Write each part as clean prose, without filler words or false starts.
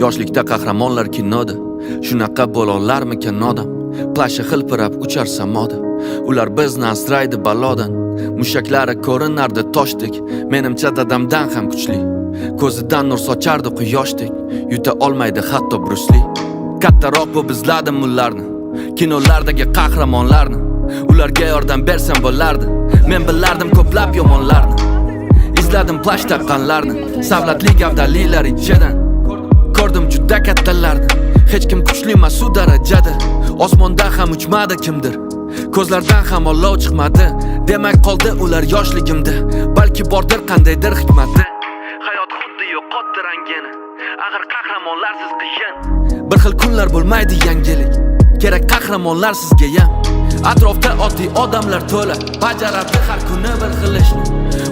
Yoshlikda qahramonlar kinoda, shunaqa bo'lolarmikan odam. Plashi hilpirab uchar samoda, ular bizni asraydi balodan. Mushaklari ko'rinardi toshdek, menimcha dadamdan ham kuchli. Ko'zidan nur sochardi quyoshdek, yuta olmaydi hatto Bruce Lee. Kattaroq bu bizladim ularni, kinolardagi qahramonlarni. Ularga yordam bersam bo'lardi, men bilardim ko'plab yomonlarni. Izladim plash taqqanlarni, savlatli gavdalilar ichidan. Ko'rdim juda kattalarni, hech kim kuchli emas u darajada. Osmonda ham uchmadi kimdir, ko'zlardan ham olov chiqmadi. Demak qoldi ular yoshligimda, balki bordir qandaydir hikmati. Hayot xuddi yo'qotdi rangini, axir qahramonlarsiz qiyin. Bir xil kunlar bo'lmaydi yangilik, kerak qahramonlar sizga ham. Atrofda oddiy odamlar to'la, bajaradi har kuni bir xil ishni.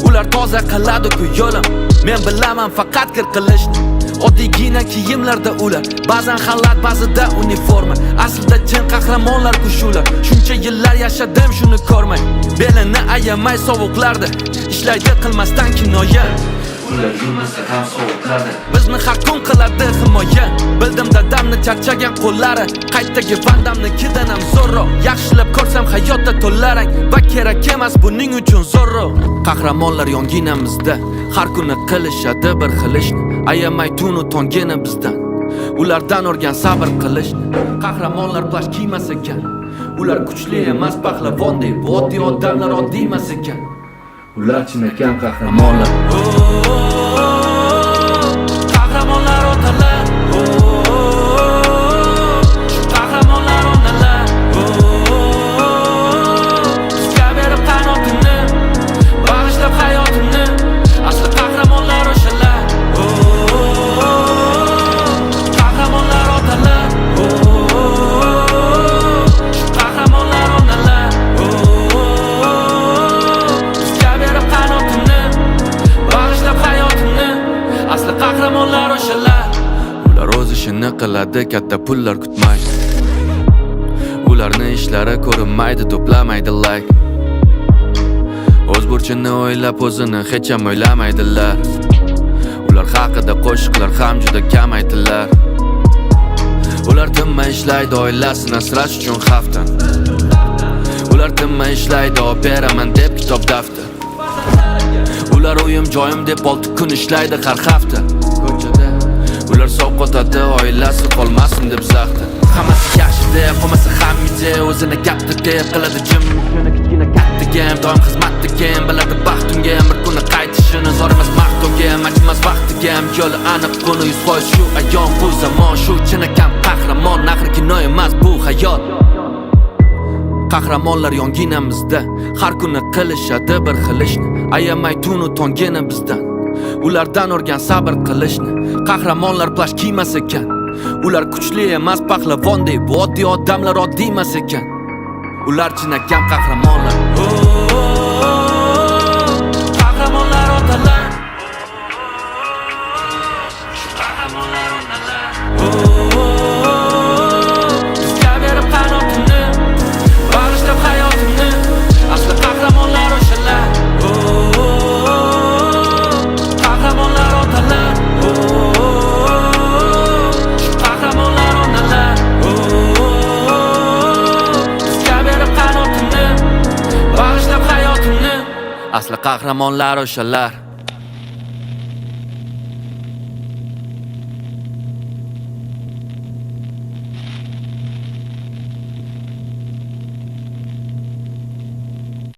Ular toza qiladi-ku yo'lim, men bilaman faqat kir qilishni. Oddiygina kiyimlarda ular, ba'zan xalat, ba'zida uniforma. Aslida chin qahramonlar-ku shular. Shuncha yillar yashadim shuni ko'rmay, belini ayamay sovuqlarda ishlaydi qilmasdan kinoya. Ular yurmasa ham sovuqlarda bizni har kun qiladi himoya. Bildim dadamni charchagan qo'llari, qaytdagi Vandamnikidan ham zo'rroq. Yaxshilab ko'rsam hayotda to'larang va kerak emas buning uchun zo'rroq. Qahramonlar yonginamizda, har kuni qilishadi bir xil ishni. Ayamay tunu tongini bizdan, ulardan o'rgan sabr qilishni. Qahramonlar plash kiymas ekan, ular kuchli emas pahlavondek. Bu oddiy odamlar oddiy emas ekan, ular chinakam qahramonlar. Qahramonlar otalar, qahramonlar onalar. Bizga berib qanotini, bag'ishlab hayotini. Asli qahramonlar o'shalar. Qahramonlar otalar, qahramonlar onalar. Bizga berib qanotini, bag'ishlab hayotini. Asli qahramonlar o'shalar. Ular o'z ishini qiladi, katta pullar kutmaydi. Ularni ishlari ko'rinmaydi, to'plamaydi like. O'z burchini o'ylab o'zini hech ham o'ylamaydilar. Ular haqida qo'shiqlar ham juda kam aytilar. Ular tinmay ishlaydi oilasini asrash uchun haftan. Ular tinmay ishlaydi operaman deb kitob daftar. Ular uyim joyim deb 6 kun ishlaydi har hafta. Ko'chada ular sovqotadi, oilasi qolmasin deb zaxta. Hammasi yaxshi deb, hammasi hamida o'zini katta deb qiladi jim. Shuni kichkina kattaga doim xizmatdaga, biladi baxtimga bir kuni qaytishini. Zor emas maqtovga, majmas vaqtiga, yo'li aniq buni 100% shu ayon. Bu zamon shu chinakam qahramon, axir kino emas bu hayot. Qahramonlar yonginamizda, har kuni qilishadi bir xil ishni. Ayamay tunu tongini bizdan, ulardan o'rgan sabr qilishni. Qahramonlar plash kiymas ekan, ular kuchli emas pahlavondek. Bu oddiy odamlar oddiy emas ekan, ular chinakam qahramonlar. Qahramonlar otalar, qahramonlar onalar. Bizga berib qanotini, bag'ishlab hayotini. Asli qahramonlar o'shalar. Qahramonlar otalar, qahramonlar onalar. Bizga berib qanotini, bag'ishlab hayotini. Asli qahramonlar o'shalar.